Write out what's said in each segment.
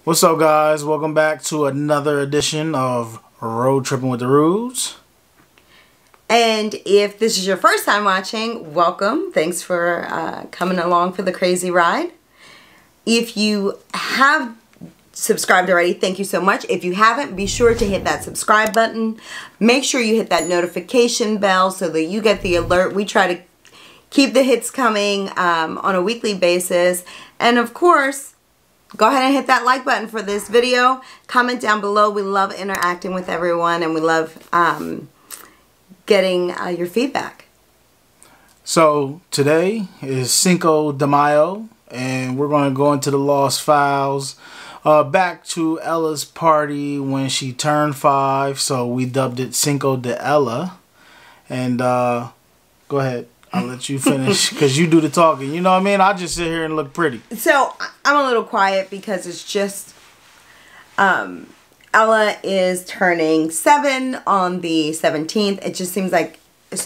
What's up, guys? Welcome back to another edition of Road Trippin' with the Rudes. And if this is your first time watching, welcome. Thanks for coming along for the crazy ride. If you have subscribed already, thank you so much. If you haven't, be sure to hit that subscribe button. Make sure you hit that notification bell so that you get the alert. We try to keep the hits coming on a weekly basis. And of course, go ahead and hit that like button for this video. Comment down below. We love interacting with everyone, and we love getting your feedback. So today is Cinco De Mayo, and we're going to go into the Lost Files. Back to Ella's party when she turned 5, so we dubbed it Cinco De Ella. And go ahead. I'll let you finish because you do the talking. You know what I mean? I'll just sit here and look pretty. So I'm a little quiet because it's just Ella is turning 7 on the 17th. It just seems like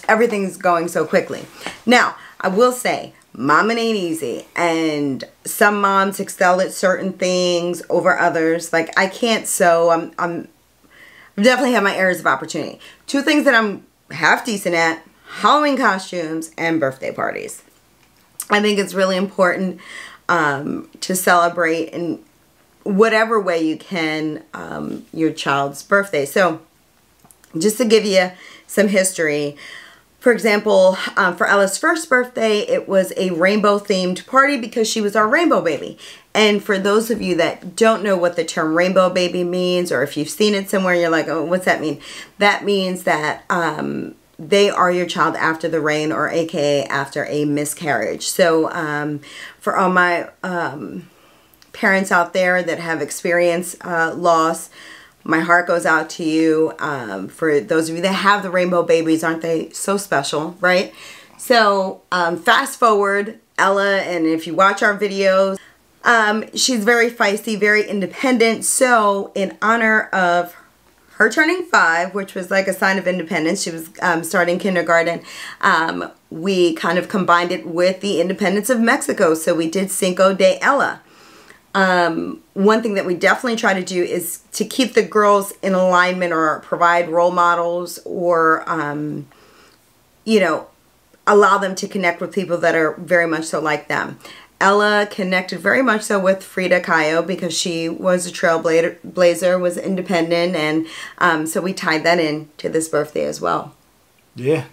everything's going so quickly. Now, I will say, momming ain't easy. And some moms excel at certain things over others. Like, I can't sew. I definitely have my areas of opportunity. 2 things that I'm half decent at: Halloween costumes and birthday parties. I think it's really important to celebrate in whatever way you can your child's birthday. So just to give you some history, for example, for Ella's first birthday, it was a rainbow themed party because she was our rainbow baby. And for those of you that don't know what the term rainbow baby means, or if you've seen it somewhere, you're like, oh, what's that mean? That means that they are your child after the rain, or aka after a miscarriage. So for all my parents out there that have experienced loss, my heart goes out to you. For those of you that have the rainbow babies, aren't they so special, right? So fast forward, Ella, and if you watch our videos, she's very feisty, very independent. So in honor of her turning 5, which was like a sign of independence, she was starting kindergarten, we kind of combined it with the independence of Mexico. So we did Cinco De Ella. One thing that we definitely try to do is to keep the girls in alignment, or provide role models, or, you know, allow them to connect with people that are very much so like them. Ella connected very much so with Frida Kahlo because she was a trailblazer, was independent, and so we tied that in to this birthday as well. Yeah.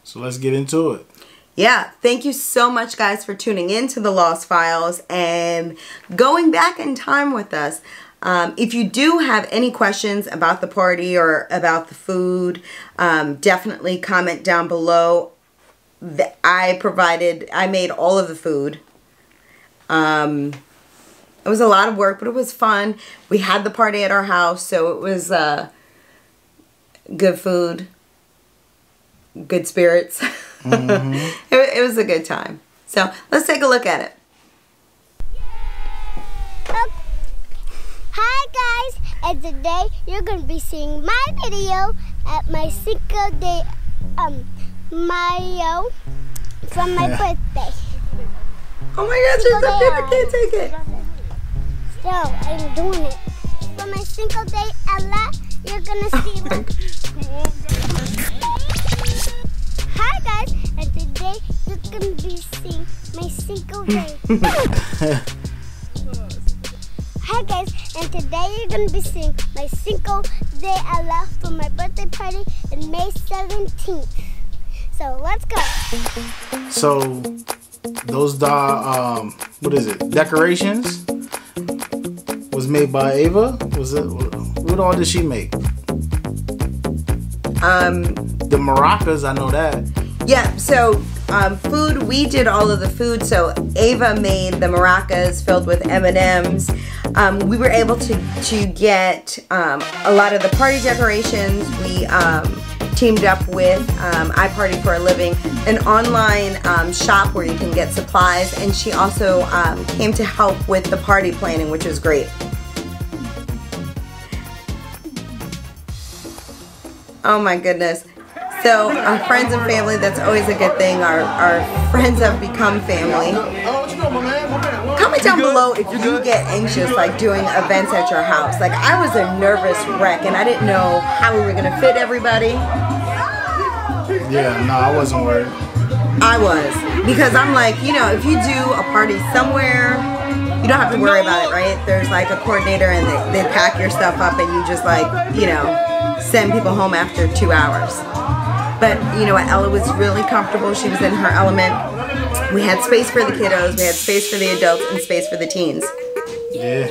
So let's get into it. Yeah, thank you so much, guys, for tuning in to the Lost Files and going back in time with us. If you do have any questions about the party or about the food, definitely comment down below. I made all of the food. It was a lot of work, but it was fun. We had the party at our house, so it was good food, good spirits. Mm-hmm. it was a good time. So let's take a look at it. Hi guys, and today you're going to be seeing my video at my Cinco de Mayo from my birthday. Oh my gosh, you're so cute, I can't take it. So, I'm doing it. For my Cinco De Ella, you're gonna see Hi guys, and today you're gonna be seeing my Cinco De Hi guys, and today you're gonna be seeing my Cinco De Ella for my birthday party on May 17th. So, let's go. So those what is it? Decorations was made by Ava. Was it? What all did she make? The maracas, I know that. Yeah. So food, we did all of the food. So Ava made the maracas filled with M&Ms. We were able to get a lot of the party decorations. We teamed up with I Party for a Living, an online shop where you can get supplies, and she also came to help with the party planning, which was great. Oh my goodness. So our friends and family, that's always a good thing. Our friends have become family. Comment down below below if you get anxious, like doing events at your house. Like I was a nervous wreck and I didn't know how we were gonna fit everybody. Yeah, no, I wasn't worried. I was, because I'm like, you know, if you do a party somewhere, you don't have to worry about it, right? There's like a coordinator and they pack your stuff up and you just like, you know, send people home after 2 hours. But you know what, Ella was really comfortable. She was in her element. We had space for the kiddos, we had space for the adults, and space for the teens. Yeah.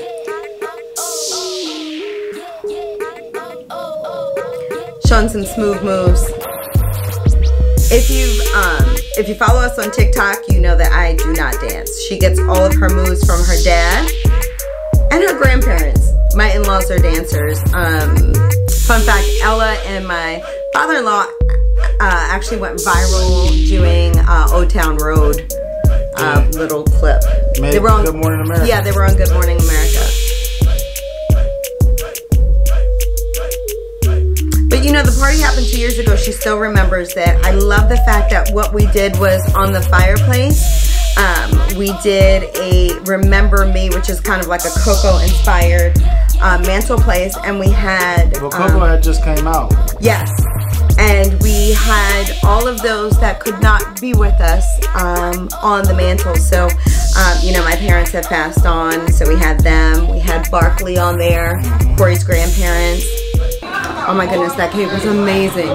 Showing some smooth moves. If you follow us on TikTok, you know that I do not dance. She gets all of her moves from her dad and her grandparents. My in-laws are dancers. Fun fact, Ella and my father-in-law actually went viral doing O Town Road little clip. They were on Good Morning America. Yeah, they were on Good Morning America. But you know, the party happened 2 years ago. She still remembers that. I love the fact that what we did was on the fireplace. We did a Remember Me, which is kind of like a Coco inspired mantle place, and we had Coco had just came out. Yes. And we had all of those that could not be with us on the mantle. So, you know, my parents have passed on, so we had them. We had Barkley on there, Corey's grandparents. Oh my goodness, that cake was amazing.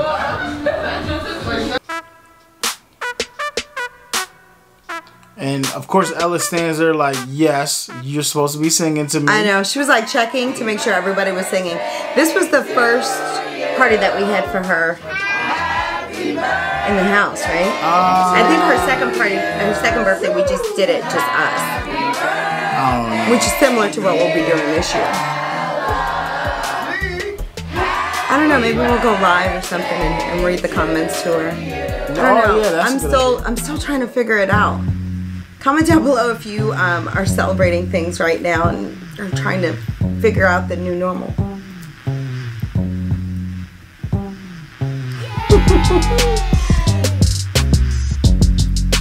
And of course, Ella stands there like, yes, you're supposed to be singing to me. I know. She was like checking to make sure everybody was singing. This was the first party that we had for her in the house, right? I think her second birthday, we just did it, just us. Which is similar to what we'll be doing this year. I don't know, maybe we'll go live or something and read the comments to her. I don't know. Yeah, I'm still trying to figure it out. Comment down below if you are celebrating things right now and are trying to figure out the new normal.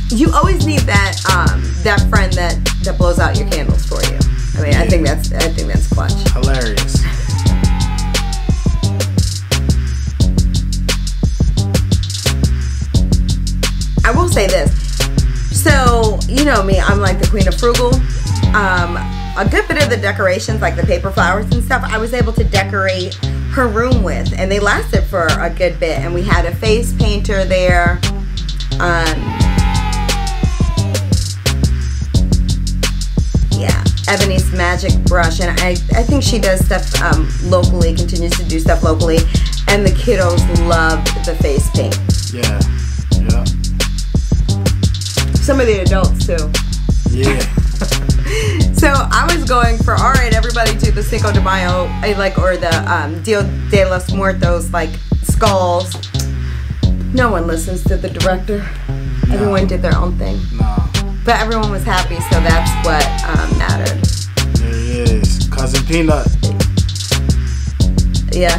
You always need that that friend that blows out your candles for you. I mean, yeah. I think that's clutch. Hilarious. I will say this. So, you know me, I'm like the queen of frugal. A good bit of the decorations, like the paper flowers and stuff, I was able to decorate her room with, and they lasted for a good bit. And we had a face painter there. Yeah, Ebony's magic brush, and I think she does stuff locally, continues to do stuff locally, and the kiddos loved the face paint. Yeah, yeah. Some of the adults too. Yeah. So I was going for, all right, everybody do the Cinco de Mayo, or the Dia de los Muertos, like skulls. No one listens to the director. No. Everyone did their own thing. No. But everyone was happy, so that's what mattered. There he is, Cousin Peanut. Yeah.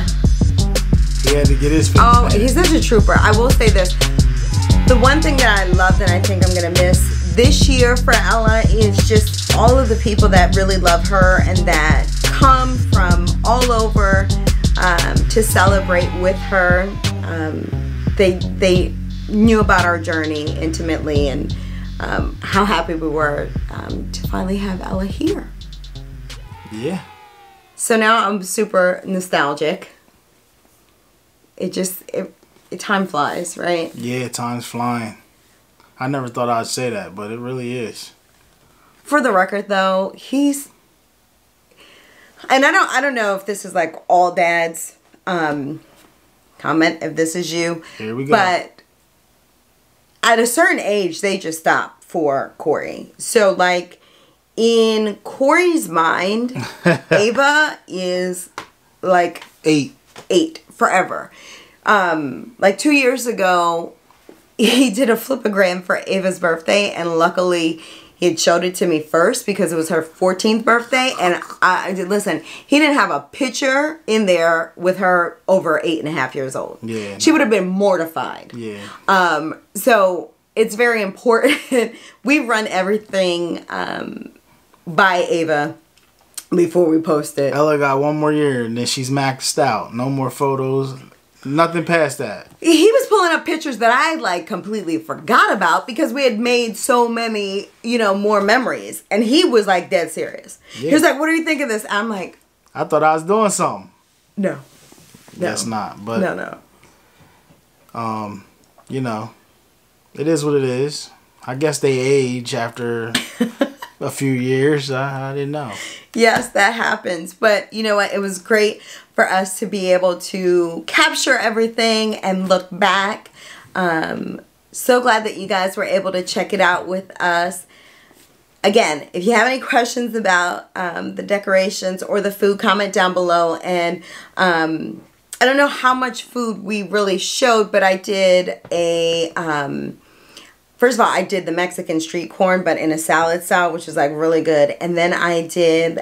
He had to get his face Oh, painted. he's such a trooper. I will say this. The one thing that I loved and I think I'm going to miss this year for Ella is just all of the people that really love her and that come from all over to celebrate with her. They knew about our journey intimately and how happy we were to finally have Ella here. Yeah. So now I'm super nostalgic. Time flies, right? Yeah, time's flying. I never thought I'd say that, but it really is. For the record, though, and I don't know if this is like all dads. Comment if this is you. Here we go. But at a certain age, they just stop for Corey. So, like, in Corey's mind, Ava is like 8 forever. Like 2 years ago, he did a flipagram for Ava's birthday, and luckily he had showed it to me first because it was her 14th birthday. And listen, he didn't have a picture in there with her over 8.5 years old. Yeah, she would have been mortified. Yeah. So it's very important. We run everything by Ava before we post it. Ella got 1 more year and then she's maxed out. No more photos. Nothing past that. He was pulling up pictures that I like completely forgot about because we had made so many, you know, more memories. And he was like dead serious. Yeah. He was like, what do you think of this? I'm like, I thought I was doing something. No. That's not. But no. You know, it is what it is. I guess they age after a few years. I didn't know. Yes, that happens. But you know what? It was great for us to be able to capture everything and look back. So glad that you guys were able to check it out with us. Again, if you have any questions about the decorations or the food, comment down below. And I don't know how much food we really showed, but I did a... First of all, I did the Mexican street corn, but in a salad style, which is like really good. And then I did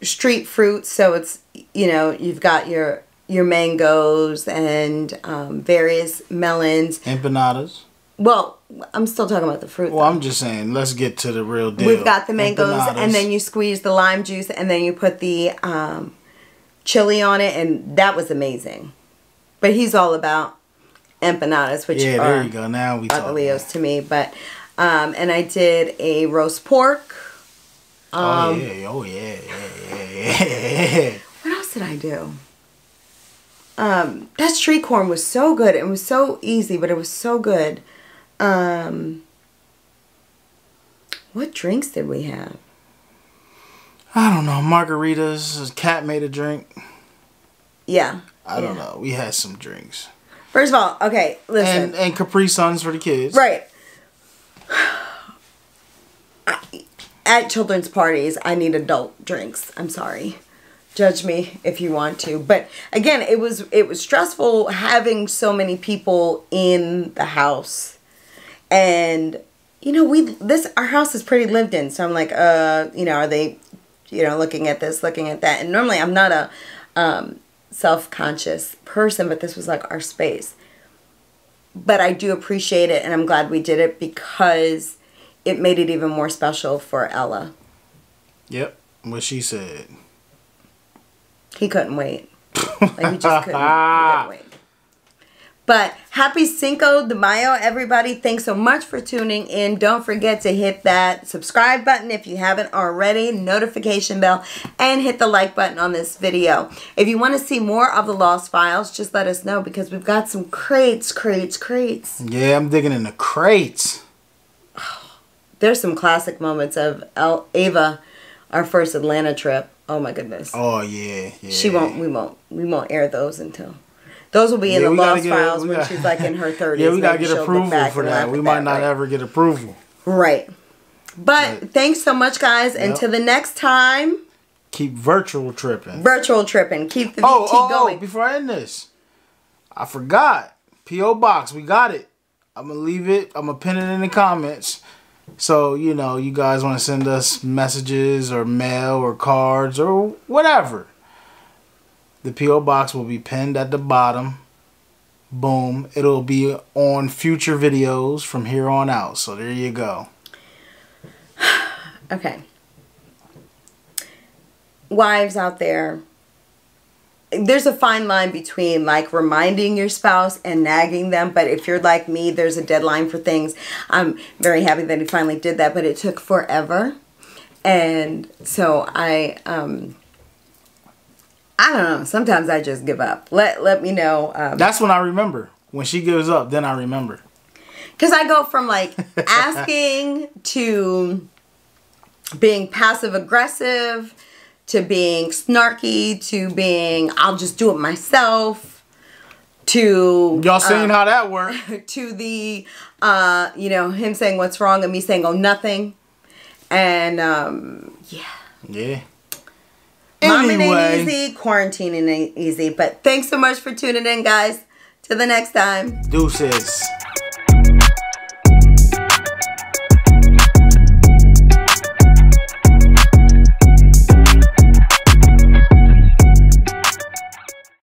street fruit. So it's, you know, you've got your mangoes and various melons. Empanadas. Well, I'm still talking about the fruit. Well, I'm just saying, let's get to the real deal. We've got the mangoes, and then you squeeze the lime juice, and then you put the chili on it, and that was amazing. But he's all about empanadas, which yeah, there you go. Now we talk. Leos to me, but and I did a roast pork. Oh yeah. What else did I do? That street corn was so good. It was so easy, but it was so good. What drinks did we have? I don't know. Margaritas. Cat made a drink. Yeah. I don't know. We had some drinks. First of all, okay, listen. And Capri Suns for the kids. Right. At children's parties, I need adult drinks. I'm sorry. Judge me if you want to. But again, it was stressful having so many people in the house. And you know, our house is pretty lived in. So I'm like, you know, are they, you know, looking at this, looking at that? And normally I'm not a self-conscious person, but this was like our space. But I do appreciate it, and I'm glad we did it because it made it even more special for Ella. Yep, what she said. He couldn't wait. Like, he just couldn't wait. But happy Cinco de Mayo, everybody. Thanks so much for tuning in. Don't forget to hit that subscribe button if you haven't already, notification bell, and hit the like button on this video. If you want to see more of the Lost Files, just let us know because we've got some crates. Yeah, I'm digging in the crates. There's some classic moments of Ava, our first Atlanta trip. Oh my goodness. Oh yeah. We won't air those until... Those will be in the Lost Files when she's like in her 30s. Yeah, we got to get approval for that. We might not ever get approval. Right. But thanks so much, guys. Yep. Until the next time. Keep virtual tripping. Keep the VT going. Before I end this, I forgot. P.O. Box. We got it. I'm going to leave it. I'm going to pin it in the comments. So, you know, you guys want to send us messages or mail or cards or whatever. The P.O. Box will be pinned at the bottom. Boom. It'll be on future videos from here on out. So there you go. Okay. Wives out there, there's a fine line between like reminding your spouse and nagging them. But if you're like me, there's a deadline for things. I'm very happy that he finally did that, but it took forever. And so I don't know. Sometimes I just give up. Let me know. That's when I remember. When she gives up, then I remember. Because I go from like asking to being passive aggressive to being snarky to being I'll just do it myself to y'all seeing how that worked. To the you know, him saying what's wrong and me saying saying and yeah. Momming ain't easy, quarantining ain't easy. But thanks so much for tuning in, guys. Till the next time. Deuces.